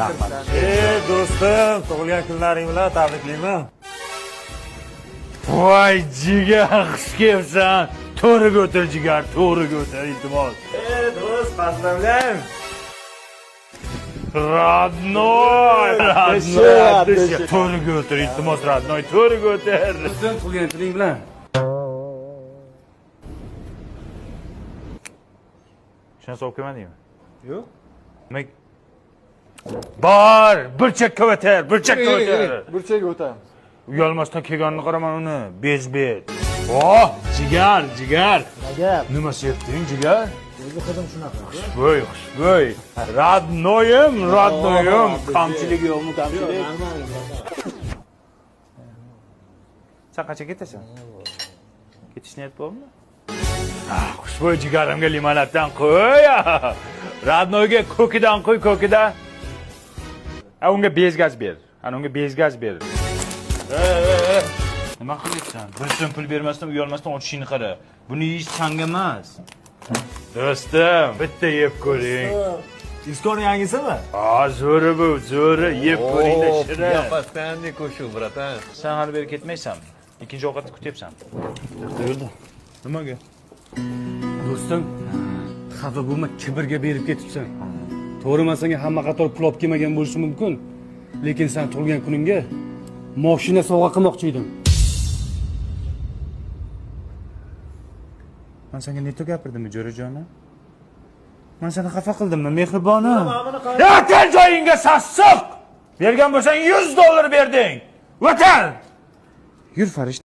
Rahmat. Do'stim, tug'ilgan kunlaring bilan tabriklayman. Voy jigar, xush kelibsan. To'g'riga o'tir jigar, to'g'riga o'tir, iltimos. Do'st, paslamlang. Radnoy, to'g'riga o'tir, iltimos Radnoy, to'g'riga o'tir. Do'stim, tug'ilgan kuning bilan. Shuni solib kelmadingmi? Yo'q. Nima? Bor, burchakka o'tir, burchakka o'tir. Burchaga o'tamiz. Uyalmasdan kelganini qaraman uni, bezbet. Oh, jigar. Nega? Nima sepding, jigar? O'zi qidim shunaqa. Xushbo'y. Radnoyim, kamchilik yo'qmi, kamchilik? Sen qancha ketasan? Ketish niyat bormi? Xushbo'y jigarimga limonaddan qo'y. Radnoyga ko'kidan qo'y, ko'kidan. Unga bezgaz ber. Unga bezgaz ber. Nima qilyapsan? Bir so'm pul bermasdan, uyalmasdan ochishingni qara. Buni yeyish sanga emas. Do'stim, bitta yeb ko'ring. Iskoni yangisimi? Zo'ri bu, zo'ri. Yeb ko'ring-da shirin. Я постоянный кушу, братан. Sen hali beri ketmaysanmi? Ikkinchi ovqatni kutyapsan. Yo'lda. Nimaga? Do'stim, xafa bo'lma, kibrga berib ketibsan. To'g'ri, senga hamma qator pul olib kelmagan bo'lishi mumkin. Lekin sen tug'ilgan kuningga mashina sovg'a qilmoqchi edim. Men senga neto gapirdimmi, jo'rajonim? Men seni xafa qildimmi, mehribonim? Yo'tal joyingga sassiq! Bergan bo'lsang $100 berding. O'tal! Yur farishta.